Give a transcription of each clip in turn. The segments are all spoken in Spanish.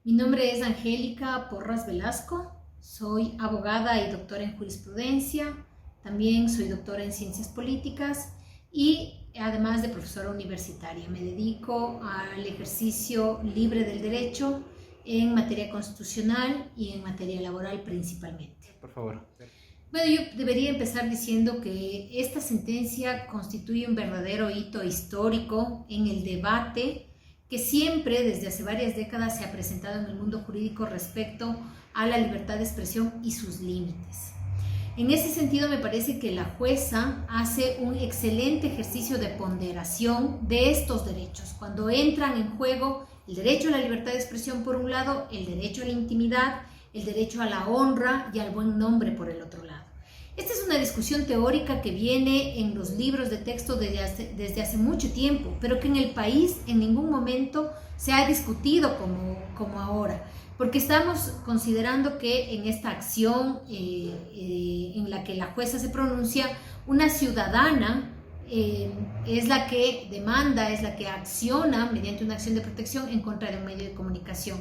Mi nombre es Angélica Porras Velasco, soy abogada y doctora en jurisprudencia, también soy doctora en ciencias políticas y además de profesora universitaria. Me dedico al ejercicio libre del derecho en materia constitucional y en materia laboral principalmente. Por favor. Bueno, yo debería empezar diciendo que esta sentencia constituye un verdadero hito histórico en el debate que siempre desde hace varias décadas se ha presentado en el mundo jurídico respecto a la libertad de expresión y sus límites. En ese sentido, me parece que la jueza hace un excelente ejercicio de ponderación de estos derechos, cuando entran en juego el derecho a la libertad de expresión por un lado, el derecho a la intimidad, el derecho a la honra y al buen nombre por el otro lado. Esta es una discusión teórica que viene en los libros de texto desde hace mucho tiempo, pero que en el país en ningún momento se ha discutido como ahora, porque estamos considerando que en esta acción en la que la jueza se pronuncia, una ciudadana es la que demanda, es la que acciona mediante una acción de protección en contra de un medio de comunicación.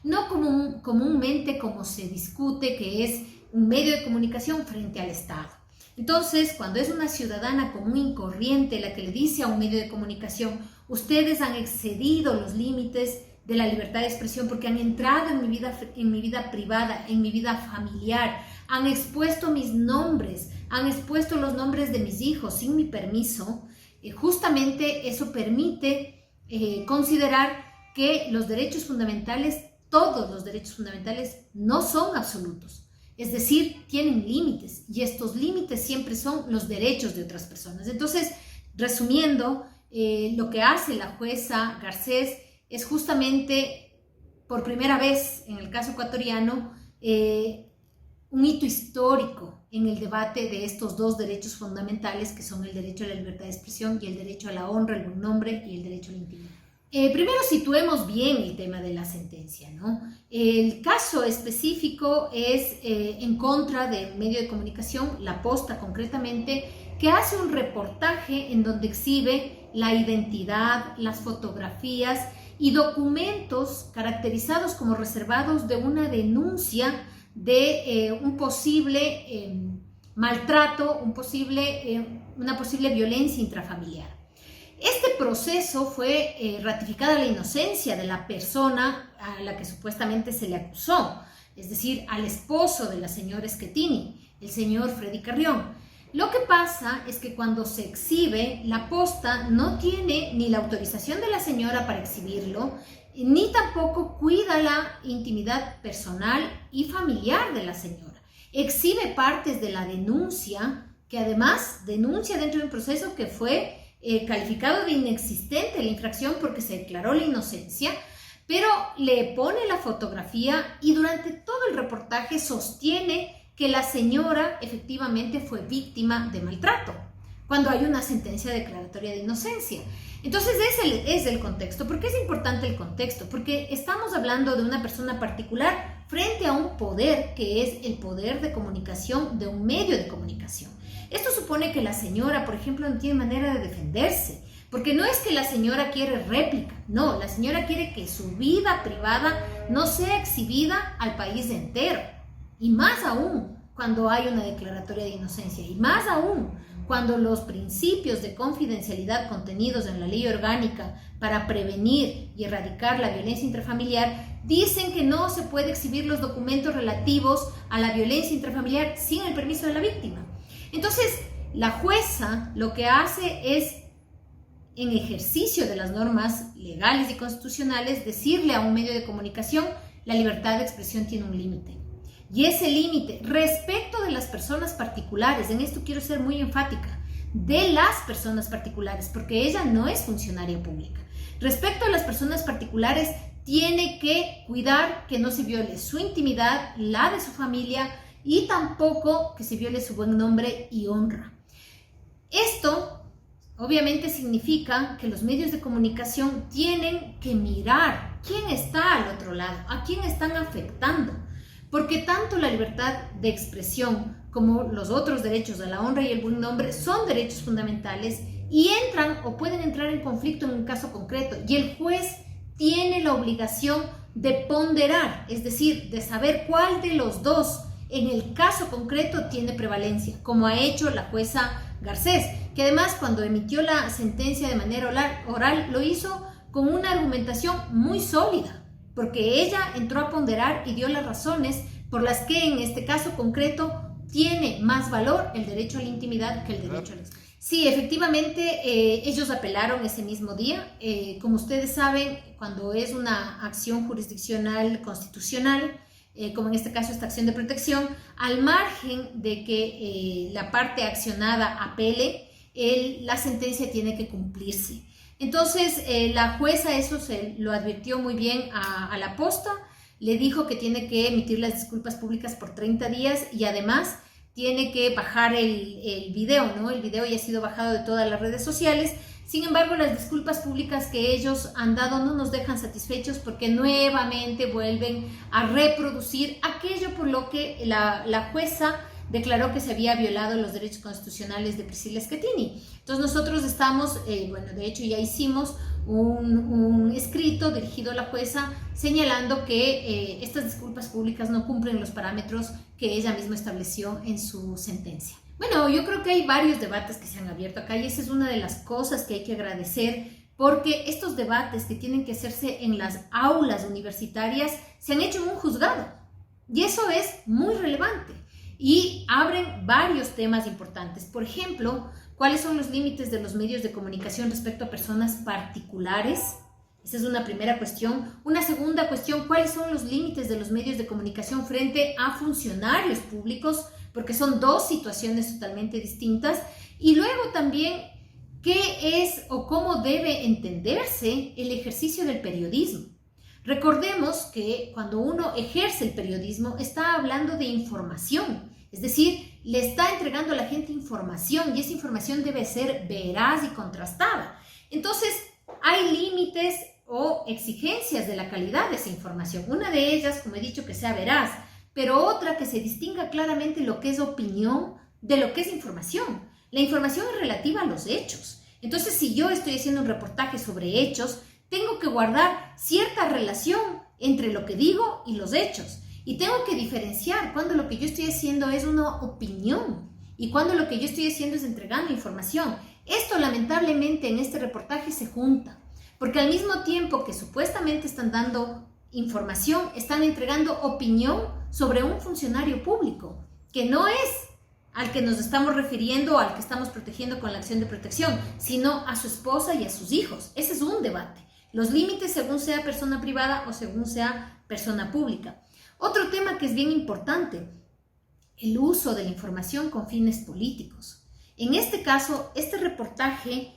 No comúnmente como se discute que es un medio de comunicación frente al Estado. Entonces, cuando es una ciudadana común y corriente la que le dice a un medio de comunicación, ustedes han excedido los límites de la libertad de expresión porque han entrado en mi vida privada, en mi vida familiar, han expuesto mis nombres, han expuesto los nombres de mis hijos sin mi permiso, justamente eso permite considerar que los derechos fundamentales, todos los derechos fundamentales, no son absolutos. Es decir, tienen límites y estos límites siempre son los derechos de otras personas. Entonces, resumiendo, lo que hace la jueza Garcés es justamente, por primera vez en el caso ecuatoriano, un hito histórico en el debate de estos dos derechos fundamentales que son el derecho a la libertad de expresión y el derecho a la honra, el buen nombre y el derecho a la intimidad. Primero situemos bien el tema de la sentencia, ¿no? El caso específico es en contra de un medio de comunicación, La Posta concretamente, que hace un reportaje en donde exhibe la identidad, las fotografías y documentos caracterizados como reservados de una denuncia de un posible maltrato, una posible violencia intrafamiliar. Este proceso fue ratificada la inocencia de la persona a la que supuestamente se le acusó, es decir, al esposo de la señora Schettini, el señor Freddy Carrión. Lo que pasa es que cuando se exhibe, La Posta no tiene ni la autorización de la señora para exhibirlo, ni tampoco cuida la intimidad personal y familiar de la señora. Exhibe partes de la denuncia, que además denuncia dentro de un proceso que fue calificado de inexistente la infracción porque se declaró la inocencia, pero le pone la fotografía y durante todo el reportaje sostiene que la señora efectivamente fue víctima de maltrato, cuando hay una sentencia declaratoria de inocencia. Entonces ese es el contexto. ¿Por qué es importante el contexto? Porque estamos hablando de una persona particular frente a un poder que es el poder de comunicación de un medio de comunicación. Esto supone que la señora, por ejemplo, no tiene manera de defenderse, porque no es que la señora quiere réplica, no, la señora quiere que su vida privada no sea exhibida al país entero, y más aún cuando hay una declaratoria de inocencia, y más aún cuando los principios de confidencialidad contenidos en la ley orgánica para prevenir y erradicar la violencia intrafamiliar dicen que no se puede exhibir los documentos relativos a la violencia intrafamiliar sin el permiso de la víctima. Entonces, la jueza lo que hace es, en ejercicio de las normas legales y constitucionales, decirle a un medio de comunicación, la libertad de expresión tiene un límite. Y ese límite, respecto de las personas particulares, en esto quiero ser muy enfática, de las personas particulares, porque ella no es funcionaria pública. Respecto a las personas particulares, tiene que cuidar que no se viole su intimidad, la de su familia, y tampoco que se viole su buen nombre y honra. Esto obviamente significa que los medios de comunicación tienen que mirar quién está al otro lado, a quién están afectando, porque tanto la libertad de expresión como los otros derechos de la honra y el buen nombre son derechos fundamentales y entran o pueden entrar en conflicto en un caso concreto, y el juez tiene la obligación de ponderar, es decir, de saber cuál de los dos en el caso concreto tiene prevalencia, como ha hecho la jueza Garcés, que además cuando emitió la sentencia de manera oral lo hizo con una argumentación muy sólida, porque ella entró a ponderar y dio las razones por las que en este caso concreto tiene más valor el derecho a la intimidad que el derecho a la exclusión. Sí, efectivamente, ellos apelaron ese mismo día. Como ustedes saben, cuando es una acción jurisdiccional constitucional, como en este caso esta acción de protección, al margen de que la parte accionada apele, la sentencia tiene que cumplirse. Entonces, la jueza eso se lo advirtió muy bien a la posta, le dijo que tiene que emitir las disculpas públicas por 30 días y además tiene que bajar el video, ¿no? El video ya ha sido bajado de todas las redes sociales. Sin embargo, las disculpas públicas que ellos han dado no nos dejan satisfechos porque nuevamente vuelven a reproducir aquello por lo que la jueza declaró que se había violado los derechos constitucionales de Priscilla Schettini. Entonces nosotros estamos, bueno, de hecho ya hicimos un escrito dirigido a la jueza señalando que estas disculpas públicas no cumplen los parámetros que ella misma estableció en su sentencia. Bueno, yo creo que hay varios debates que se han abierto acá y esa es una de las cosas que hay que agradecer porque estos debates que tienen que hacerse en las aulas universitarias se han hecho en un juzgado y eso es muy relevante y abren varios temas importantes. Por ejemplo, ¿cuáles son los límites de los medios de comunicación respecto a personas particulares? Esa es una primera cuestión. Una segunda cuestión, ¿cuáles son los límites de los medios de comunicación frente a funcionarios públicos? Porque son dos situaciones totalmente distintas. Y luego también, ¿qué es o cómo debe entenderse el ejercicio del periodismo? Recordemos que cuando uno ejerce el periodismo está hablando de información, es decir, le está entregando a la gente información y esa información debe ser veraz y contrastada. Entonces, hay límites o exigencias de la calidad de esa información. Una de ellas, como he dicho, que sea veraz, pero otra que se distinga claramente lo que es opinión de lo que es información. La información es relativa a los hechos. Entonces, si yo estoy haciendo un reportaje sobre hechos, tengo que guardar cierta relación entre lo que digo y los hechos. Y tengo que diferenciar cuando lo que yo estoy haciendo es una opinión y cuando lo que yo estoy haciendo es entregando información. Esto lamentablemente en este reportaje se junta, porque al mismo tiempo que supuestamente están dando información, están entregando opinión sobre un funcionario público, que no es al que nos estamos refiriendo o al que estamos protegiendo con la acción de protección, sino a su esposa y a sus hijos. Ese es un debate. Los límites según sea persona privada o según sea persona pública. Otro tema que es bien importante, el uso de la información con fines políticos. En este caso, este reportaje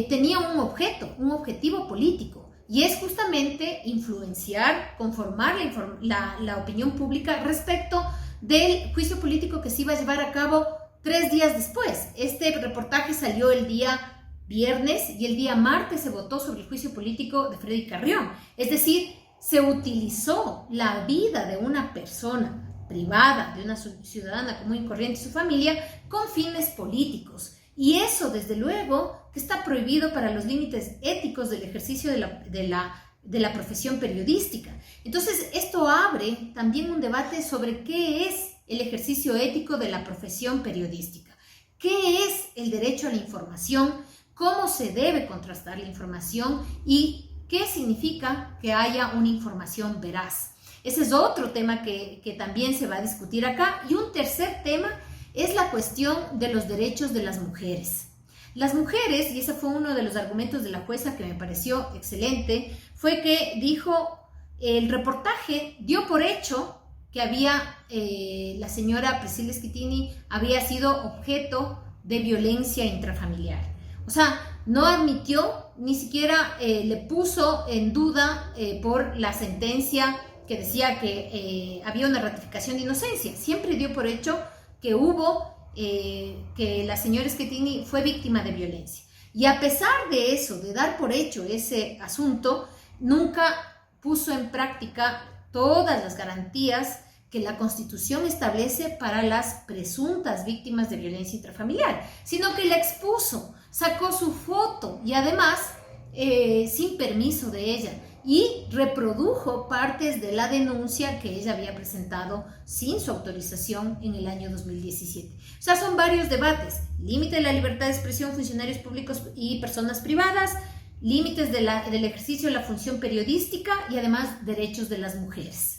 tenía un objetivo político, y es justamente influenciar, conformar la opinión pública respecto del juicio político que se iba a llevar a cabo 3 días después. Este reportaje salió el día viernes y el día martes se votó sobre el juicio político de Freddy Carrión. Es decir, se utilizó la vida de una persona privada, de una ciudadana común y corriente y su familia, con fines políticos. Y eso, desde luego, que está prohibido para los límites éticos del ejercicio de la profesión periodística. Entonces, esto abre también un debate sobre qué es el ejercicio ético de la profesión periodística. ¿Qué es el derecho a la información? ¿Cómo se debe contrastar la información? ¿Y qué significa que haya una información veraz? Ese es otro tema que también se va a discutir acá. Y un tercer tema es la cuestión de los derechos de las mujeres. Las mujeres, y ese fue uno de los argumentos de la jueza que me pareció excelente, fue que dijo, el reportaje dio por hecho que la señora Priscilla Schettini había sido objeto de violencia intrafamiliar. O sea, no admitió, ni siquiera le puso en duda por la sentencia que decía que había una ratificación de inocencia. Siempre dio por hecho que que la señora Schettini fue víctima de violencia. Y a pesar de eso, de dar por hecho ese asunto, nunca puso en práctica todas las garantías que la Constitución establece para las presuntas víctimas de violencia intrafamiliar, sino que la expuso, sacó su foto y además sin permiso de ella. y reprodujo partes de la denuncia que ella había presentado sin su autorización en el año 2017. O sea, son varios debates: límite de la libertad de expresión, funcionarios públicos y personas privadas, límites del ejercicio de la función periodística y además derechos de las mujeres.